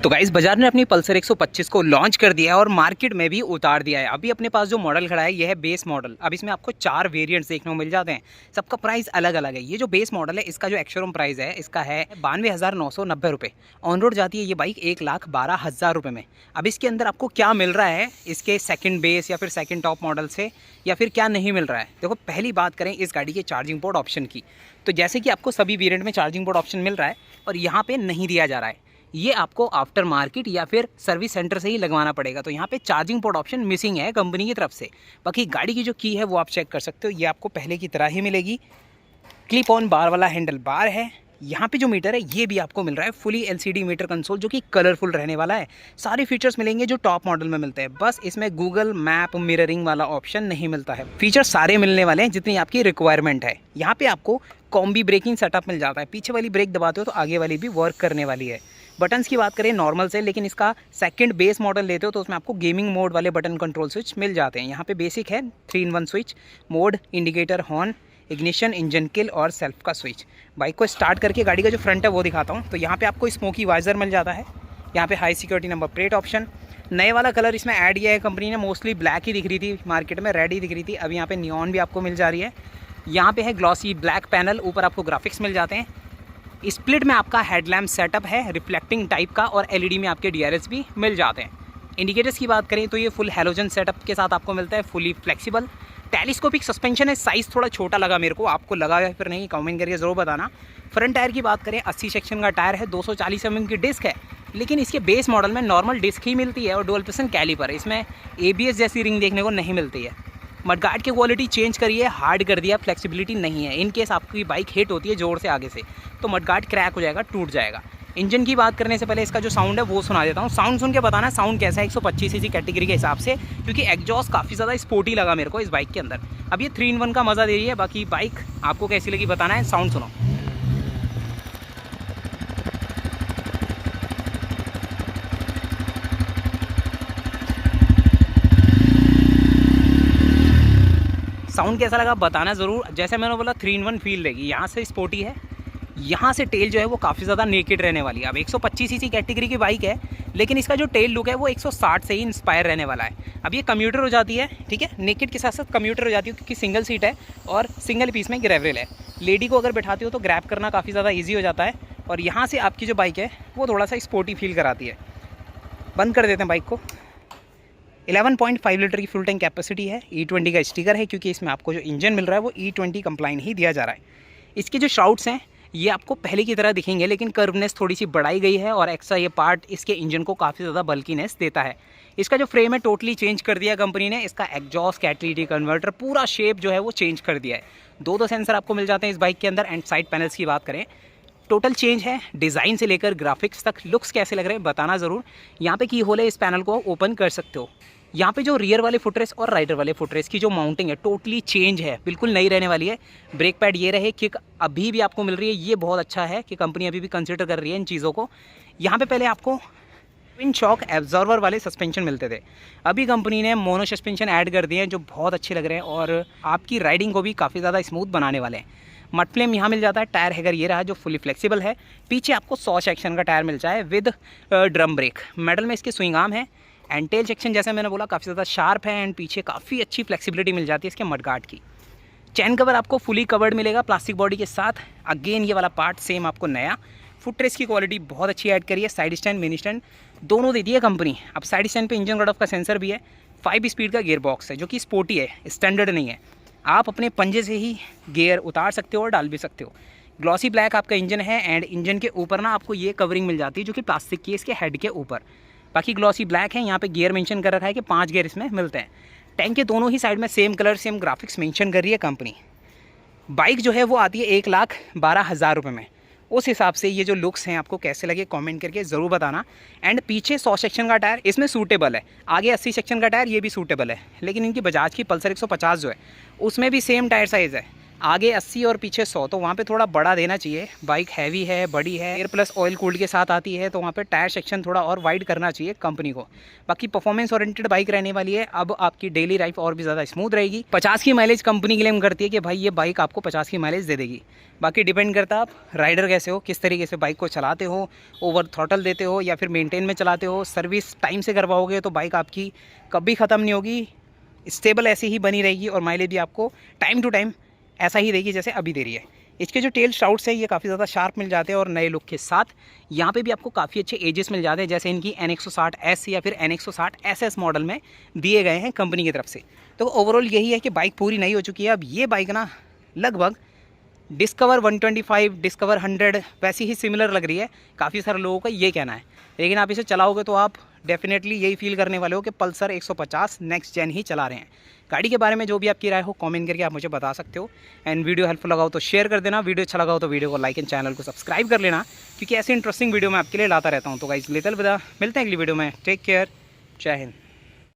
तो गाइस बाजार ने अपनी पल्सर 125 को लॉन्च कर दिया है और मार्केट में भी उतार दिया है। अभी अपने पास जो मॉडल खड़ा है यह है बेस मॉडल। अब इसमें आपको 4 वेरिएंट्स देखने को मिल जाते हैं, सबका प्राइस अलग अलग है। ये जो बेस मॉडल है इसका जो एक्स-शोरूम प्राइस है इसका है 92,990 रुपये। ऑन रोड जाती है ये बाइक 1,12,000 रुपये में। अब इसके अंदर आपको क्या मिल रहा है इसके सेकेंड बेस या फिर सेकेंड टॉप मॉडल से, या फिर क्या नहीं मिल रहा है। देखो पहली बात करें इस गाड़ी के चार्जिंग पोर्ट ऑप्शन की, तो जैसे कि आपको सभी वेरिएंट में चार्जिंग पोर्ट ऑप्शन मिल रहा है और यहाँ पे नहीं दिया जा रहा है, ये आपको आफ्टर मार्केट या फिर सर्विस सेंटर से ही लगवाना पड़ेगा। तो यहाँ पे चार्जिंग पोर्ट ऑप्शन मिसिंग है कंपनी की तरफ से। बाकी गाड़ी की जो की है वो आप चेक कर सकते हो, ये आपको पहले की तरह ही मिलेगी। क्लिप ऑन बार वाला हैंडल बार है। यहाँ पे जो मीटर है ये भी आपको मिल रहा है फुली एलसीडी मीटर कंसोल, जो कि कलरफुल रहने वाला है। सारे फीचर्स मिलेंगे जो टॉप मॉडल में मिलते हैं, बस इसमें गूगल मैप मिररिंग वाला ऑप्शन नहीं मिलता है। फीचर सारे मिलने वाले हैं जितनी आपकी रिक्वायरमेंट है। यहाँ पे आपको कॉम्बी ब्रेकिंग सेटअप मिल जाता है, पीछे वाली ब्रेक दबाते हो तो आगे वाली भी वर्क करने वाली है। बटन्स की बात करें नॉर्मल से, लेकिन इसका सेकंड बेस मॉडल लेते हो तो उसमें आपको गेमिंग मोड वाले बटन कंट्रोल स्विच मिल जाते हैं। यहाँ पे बेसिक है 3-in-1 switch, mode, indicator, horn, ignition, engine किल और सेल्फ का स्विच। बाइक को स्टार्ट करके गाड़ी का जो फ्रंट है वो दिखाता हूँ। तो यहाँ पे आपको स्मोकी वाइजर मिल जाता है। यहाँ पे high security number plate option, नए वाला कलर इसमें ऐड किया है कंपनी ने। मोस्टली ब्लैक ही दिख रही थी मार्केट में, रेड ही दिख रही थी। अभी यहाँ पे नियॉन भी आपको मिल जा रही है। यहाँ पे है ग्लॉसी ब्लैक पैनल, ऊपर आपको ग्राफिक्स मिल जाते हैं। स्प्लिट में आपका हेडलैम्प सेटअप है रिफ्लेक्टिंग टाइप का, और एलईडी में आपके डीआरएस भी मिल जाते हैं। इंडिकेटर्स की बात करें तो ये फुल हैलोजन सेटअप के साथ आपको मिलता है, फुली फ्लेक्सिबल। टेलीस्कोपिक सस्पेंशन है, साइज़ थोड़ा छोटा लगा मेरे को, आपको लगा या फिर नहीं कमेंट करके ज़रूर बताना। फ्रंट टायर की बात करें 80 सेक्शन का टायर है, 240 mm की डिस्क है, लेकिन इसके बेस मॉडल में नॉर्मल डिस्क ही मिलती है और डुअल पिस्टन कैलिपर है। इसमें एबीएस जैसी रिंग देखने को नहीं मिलती है। मडगार्ड की क्वालिटी चेंज करी है, हार्ड कर दिया, फ्लेक्सिबिलिटी नहीं है। इन केस आपकी बाइक हिट होती है जोर से आगे से तो मडगार्ड क्रैक हो जाएगा, टूट जाएगा। इंजन की बात करने से पहले इसका जो साउंड है वो सुना देता हूँ। साउंड सुन के बताना साउंड कैसा है 125 cc कैटेगरी के हिसाब से, क्योंकि एग्जॉस्ट काफ़ी ज़्यादा स्पोर्टी लगा मेरे को इस बाइक के अंदर। अब ये 3-in-1 का मज़ा दे रही है। बाकी बाइक आपको कैसी लगी बताना है, साउंड सुनो। साउंड कैसा लगा बताना ज़रूर। जैसे मैंने बोला 3-in-1 फील देगी, यहाँ से स्पोर्टी है, यहाँ से टेल जो है वो काफ़ी ज़्यादा नेकेड रहने वाली है। अब 125 cc कैटेगरी की बाइक है, लेकिन इसका जो टेल लुक है वो 160 से ही इंस्पायर रहने वाला है। अब ये कम्यूटर हो जाती है, ठीक है, नेकेड के साथ साथ कम्यूटर हो जाती है, क्योंकि सिंगल सीट है और सिंगल पीस में ग्रेवल है। लेडी को अगर बैठाती हो तो ग्रैब करना काफ़ी ज़्यादा ईजी हो जाता है, और यहाँ से आपकी जो बाइक है वो थोड़ा सा स्पोर्टी फील कराती है। बंद कर देते हैं बाइक को। 11.5 लीटर की फुल टैंक कैपेसिटी है। E20 का स्टिकर है, क्योंकि इसमें आपको जो इंजन मिल रहा है वो E20 कंप्लाइन ही दिया जा रहा है। इसके जो शाउट्स हैं ये आपको पहले की तरह दिखेंगे, लेकिन कर्वनेस थोड़ी सी बढ़ाई गई है, और एक्स्ट्रा ये पार्ट इसके इंजन को काफ़ी ज़्यादा बल्कीनेस देता है। इसका जो फ्रेम है टोटली चेंज कर दिया कंपनी ने। इसका एग्जॉस्ट, कैटेलिटी कन्वर्टर, पूरा शेप जो है वो चेंज कर दिया है। दो सेंसर आपको मिल जाते हैं इस बाइक के अंदर। एंड साइड पैनल्स की बात करें टोटल चेंज है, डिज़ाइन से लेकर ग्राफिक्स तक। लुक्स कैसे लग रहे हैं बताना ज़रूर। यहाँ पे की होल है, इस पैनल को ओपन कर सकते हो। यहाँ पे जो रियर वाले फुटरेस्ट और राइडर वाले फुटरेस्ट की जो माउंटिंग है टोटली चेंज है, बिल्कुल नई रहने वाली है। ब्रेक पैड ये रहे, किक अभी भी आपको मिल रही है, ये बहुत अच्छा है कि कंपनी अभी भी कंसिडर कर रही है इन चीज़ों को। यहाँ पे पहले आपको ट्विन शॉक एब्जॉर्वर वाले सस्पेंशन मिलते थे, अभी कंपनी ने मोनो सस्पेंशन ऐड कर दिए हैं जो बहुत अच्छे लग रहे हैं और आपकी राइडिंग को भी काफ़ी ज़्यादा स्मूथ बनाने वाले हैं। मड फ्लेम यहाँ मिल जाता है। टायर हैगर ये रहा जो फुली फ्लेक्सिबल है। पीछे आपको 100 सेक्शन का टायर मिल जाए विद ड्रम ब्रेक। मेडल में इसके स्विंग आर्म है। एंड टेल सेक्शन जैसे मैंने बोला काफ़ी ज़्यादा शार्प है, एंड पीछे काफ़ी अच्छी फ्लेक्सिबिलिटी मिल जाती है इसके मडगार्ड की। चैन कवर आपको फुली कवर्ड मिलेगा प्लास्टिक बॉडी के साथ। अगेन ये वाला पार्ट सेम आपको नया। फुट रेस्ट की क्वालिटी बहुत अच्छी ऐड करी है। साइड स्टैंड, मिनी स्टैंड दोनों दे दी है कंपनी। अब साइड स्टैंड पे इंजन कट ऑफ का सेंसर भी है। 5 स्पीड का गियर बॉक्स है जो कि स्पोर्टी है, स्टैंडर्ड नहीं है। आप अपने पंजे से ही गियर उतार सकते हो और डाल भी सकते हो। ग्लॉसी ब्लैक आपका इंजन है, एंड इंजन के ऊपर ना आपको ये कवरिंग मिल जाती है जो कि प्लास्टिक की है इसके हेड के ऊपर। बाकी ग्लॉसी ब्लैक है। यहाँ पे गियर मेंशन कर रखा है कि 5 गियर इसमें मिलते हैं। टैंक के दोनों ही साइड में same colour same graphics mention कर रही है कंपनी। बाइक जो है वो आती है 1,12,000 रुपये में। उस हिसाब से ये जो लुक्स हैं आपको कैसे लगे कमेंट करके ज़रूर बताना। एंड पीछे 100 सेक्शन का टायर इसमें सूटेबल है, आगे 80 सेक्शन का टायर ये भी सूटेबल है। लेकिन इनकी बजाज की पल्सर 150 जो है उसमें भी सेम टायर साइज़ है। आगे 80 और पीछे 100, तो वहाँ पे थोड़ा बड़ा देना चाहिए। बाइक हैवी है, बड़ी है, एयर प्लस ऑयल कूल्ड के साथ आती है, तो वहाँ पे टायर सेक्शन थोड़ा और वाइड करना चाहिए कंपनी को। बाकी परफॉर्मेंस ओरिएंटेड बाइक रहने वाली है। अब आपकी डेली लाइफ और भी ज़्यादा स्मूथ रहेगी। 50 की माइलेज कंपनी क्लेम करती है कि भाई ये बाइक आपको 50 की माइलेज दे देगी। बाकी डिपेंड करता है आप राइडर कैसे हो, किस तरीके से बाइक को चलाते हो, ओवर थ्रॉटल देते हो या फिर मेंटेन में चलाते हो। सर्विस टाइम से करवाओगे तो बाइक आपकी कभी ख़त्म नहीं होगी, स्टेबल ऐसी ही बनी रहेगी और माइलेज भी आपको टाइम टू टाइम ऐसा ही देगी जैसे अभी दे रही है। इसके जो टेल शाउट्स है ये काफ़ी ज़्यादा शार्प मिल जाते हैं और नए लुक के साथ यहाँ पे भी आपको काफ़ी अच्छे एजेस मिल जाते हैं, जैसे इनकी NX160S या फिर NX160SS मॉडल में दिए गए हैं कंपनी की तरफ से। तो ओवरऑल यही है कि बाइक पूरी नई हो चुकी है। अब ये बाइक ना लगभग डिस्कवर 125, डिस्कवर 100 वैसी ही सिमिलर लग रही है, काफ़ी सारे लोगों का ये कहना है। लेकिन आप इसे चलाओगे तो आप डेफिनेटली यही फील करने वाले हो कि पल्सर 150 नेक्स्ट जेन ही चला रहे हैं। गाड़ी के बारे में जो भी आपकी राय हो कमेंट करके आप मुझे बता सकते हो। एंड वीडियो हेल्पफुल लगा हो तो शेयर कर देना, वीडियो अच्छा लगा हो तो वीडियो को लाइक एंड चैनल को सब्सक्राइब कर लेना, क्योंकि ऐसी इंटरेस्टिंग वीडियो मैं आपके लिए लाता रहता हूँ। तो गाइस लेते अलविदा, मिलते हैं अगली वीडियो में। टेक केयर, जय हिंद।